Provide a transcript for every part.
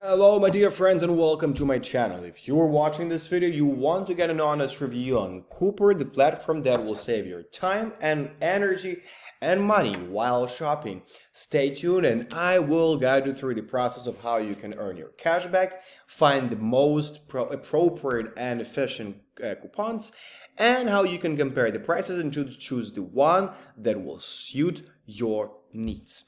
Hello my dear friends and welcome to my channel. If you're watching this video, you want to get an honest review on Coupert, the platform that will save your time and energy and money while shopping. Stay tuned and I will guide you through the process of how you can earn your cashback, find the most appropriate and efficient coupons, and how you can compare the prices and choose the one that will suit your needs.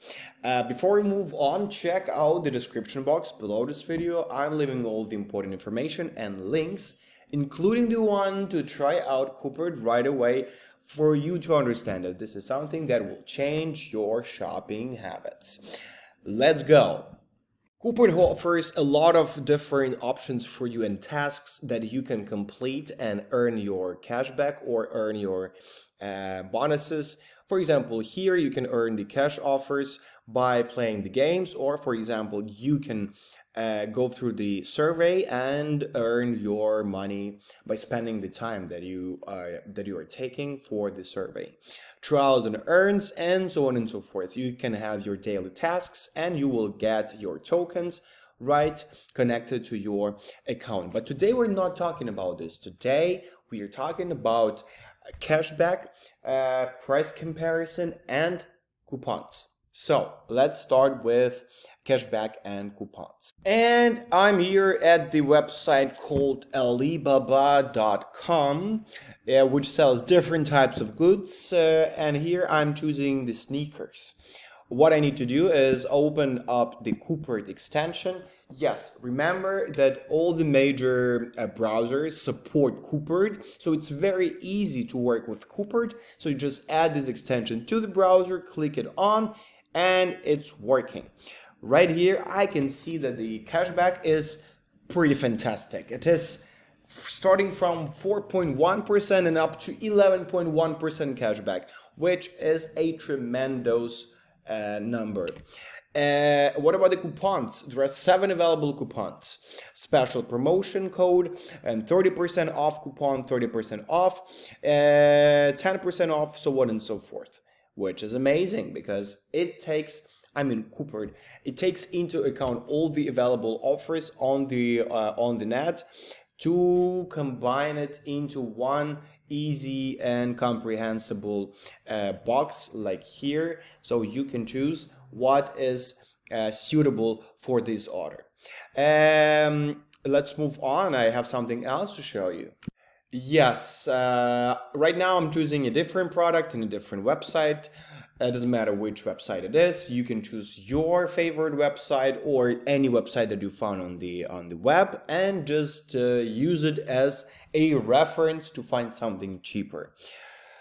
Before we move on, check out the description box below this video. I'm leaving all the important information and links, including the one to try out Coupert right away for you to understand that this is something that will change your shopping habits. Let's go. Coupert offers a lot of different options for you and tasks that you can complete and earn your cashback or earn your bonuses. For example, here you can earn the cash offers by playing the games, or for example, you can go through the survey and earn your money by spending the time that you are taking for the survey. Trials and earns, and so on and so forth. You can have your daily tasks and you will get your tokens right connected to your account. But today we're not talking about this. Today we are talking about cashback, price comparison, and coupons. So let's start with cashback and coupons. And I'm here at the website called Alibaba.com, which sells different types of goods. And here I'm choosing the sneakers. What I need to do is open up the Coupert extension. Yes, remember that all the major browsers support Coupert, so it's very easy to work with Coupert. So you just add this extension to the browser, click it on, and it's working. Right here, I can see that the cashback is pretty fantastic. It is starting from 4.1% and up to 11.1% cashback, which is a tremendous number. What about the coupons? There are 7 available coupons. Special promotion code and 30% off coupon, 30% off, 10% off, so on and so forth, which is amazing because it takes, Coupert, it takes into account all the available offers on the net to combine it into one easy and comprehensible box like here, so you can choose what is suitable for this order. Let's move on. I have something else to show you. Yes, right now I'm choosing a different product in a different website. It doesn't matter which website it is. You can choose your favorite website or any website that you found on the web and just use it as a reference to find something cheaper.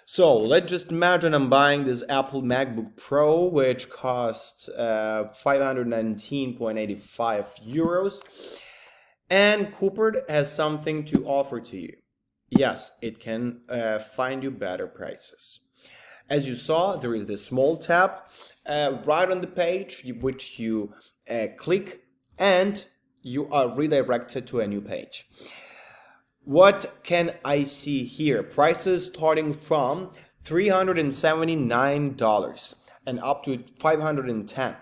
So let's just imagine I'm buying this Apple MacBook Pro, which costs 519.85 euros, and Coupert has something to offer to you. Yes, it can find you better prices. As you saw, there is this small tab right on the page, which you click and you are redirected to a new page. What can I see here? Prices starting from $379 and up to $510.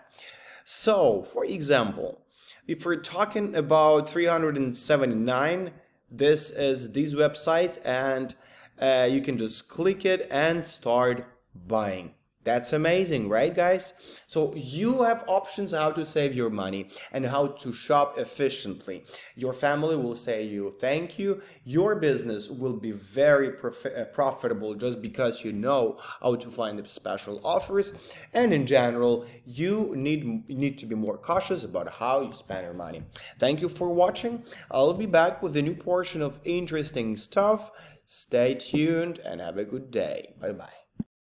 So, for example, if we're talking about 379, this is this website, and you can just click it and start buying. That's amazing, right, guys? So you have options how to save your money and how to shop efficiently. Your family will say you thank you. Your business will be very profitable just because you know how to find the special offers. And in general, you need to be more cautious about how you spend your money. Thank you for watching. I'll be back with a new portion of interesting stuff. Stay tuned and have a good day. Bye-bye.